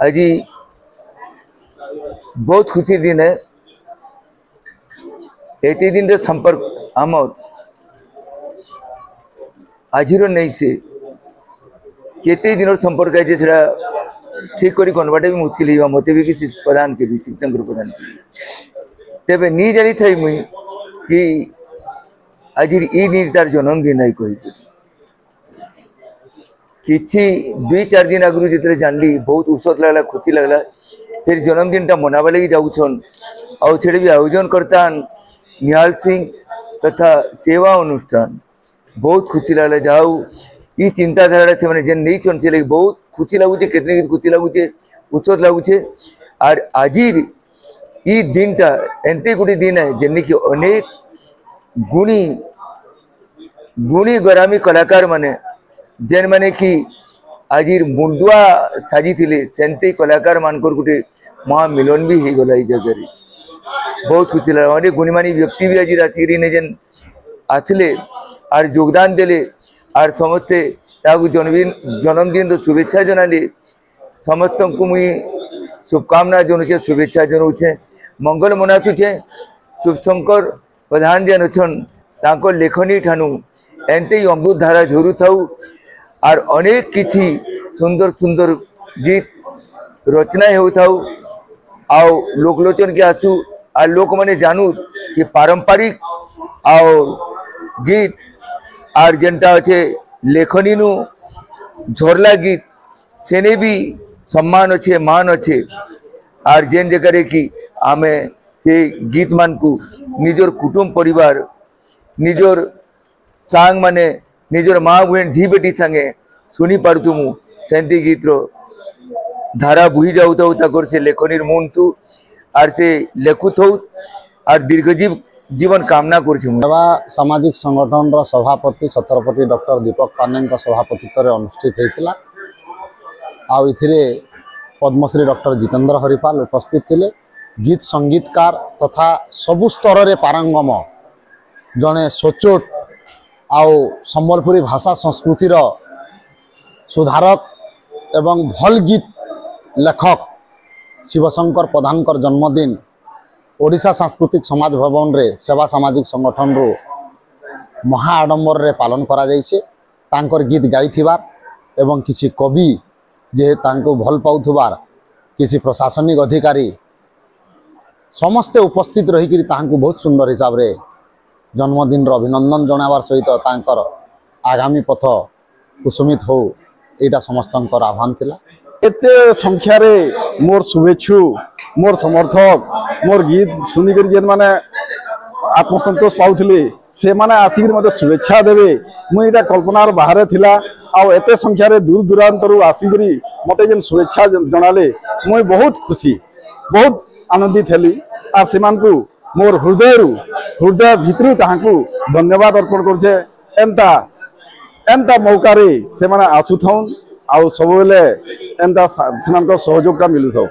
आज बहुत खुशी दिन है। एते दिन रे संपर्क आम आज नहीं से केते दिन संपर्क है से ठीक करी कनवाटा भी मुश्किल है। मत भी किसी प्रधान के भी तीर्थंकर प्रधान के तेज नहीं जानी थी मुई कि आज ई तार जन्मदिन है कही किसी 2-4 दिन आगु जो जानली बहुत उत्सव लगला खुशी लगला। फिर जन्मदिन टा मनावा लगी जाऊन आउे भी आयोजन करता निहाल सिंह तथा सेवा अनुष्ठान बहुत खुशी लगला। जाऊ ये चिंताधारा से मैंने जेन नहीं चन से लगी बहुत खुशी लगुचे कितने खुशी लगुचे उत्सव लगुचे। और आज ये दिन टा एंते गोटे दिन है जेन कि अनेक गुणी गुणी गरामी कलाकार माने जेन माने कि आज मुंडुआ साजी थिले सेंते कलाकार मानकर गोटे महामिलन भी हो गला। जगह बहुत खुशी लगा। अनेक गुणीमानी व्यक्ति भी आज रात्रि ने जेन आसले और योगदान देले और समस्ते जन्मदिन शुभेच्छा जनाले समस्त को मुई शुभकामना जनाऊे शुभेच्छा जनाऊे मंगल मनाथुचे। शुभशंकर प्रधान जेन अच्छन तांको लेखनी ठानु एंते ही अमृत धारा झरू थाऊ और अनेक किछि सुंदर सुंदर गीत रचना हो आओ लोकलोचन के आसू और लोक मैंने जानू कि पारंपरिक और गीत और जेनटा अच्छे लेखनी नु झरला गीत सेने भी सम्मान अच्छे मान अच्छे। और जेन जगह कि आमे से गीत मान को निजर कुटुंब परिवार निजर सांग माने निजर माँ बहन झी बेटी संगे शुनी पार्थुमु सेंती गीत रो धारा बुही जाऊँ से लेखनी मुंतु और से लेखुथ और दीर्घजीव जीवन कामना करवा। सामाजिक संगठन सभापति छत्रपति डॉक्टर दीपक पांडे सभापतित्व अनुष्ठित होता। आउ पद्मश्री डॉक्टर जितेंद्र हरिपाल उपस्थित थे। गीत संगीतकार तथा सबु स्तर रे पारंगम जड़े सोचोट आउ संबलपुरी भाषा संस्कृतिर सुधारक एवं भल गीत लेखक शिवशंकर प्रधानकर जन्मदिन ओडिशा सांस्कृतिक समाज भवन रे सेवा सामाजिक संगठन रो महाआडंबर रे पालन करा जाइछे। तांकर गीत गाइथिबार एवं किसी कवि जे तांको भल पाउथबार किसी प्रशासनिक अधिकारी समस्ते उपस्थित रही तांको बहुत सुंदर हिसाब रे जन्मदिन रो अभिनंदन जनावार सहित तांकर आगामी पथ कुसुमित हो एटा समस्तंकर आह्वान थिला। एते संख्या रे मोर शुभेच्छु मोर समर्थक मोर गीत सुनिकर जेन माने आत्मसंतोष पाउथले से माने आसिक मते शुभेच्छा देबे मुई एटा कल्पनार बाहर थिला। आ एते संख्या रे दूर दूरांतरु आसिकरी मते जेन शुभेच्छा जनाले मुई बहुत खुशी बहुत आनंदित हेली। आ सेमानकु मोर हृदय भितरु ताहाकु धन्यवाद अर्पण करछे। एंता मौका रे से माने आसुथौन आउ सब बेले एंता सेमानक सहयोग का मिलुथौ।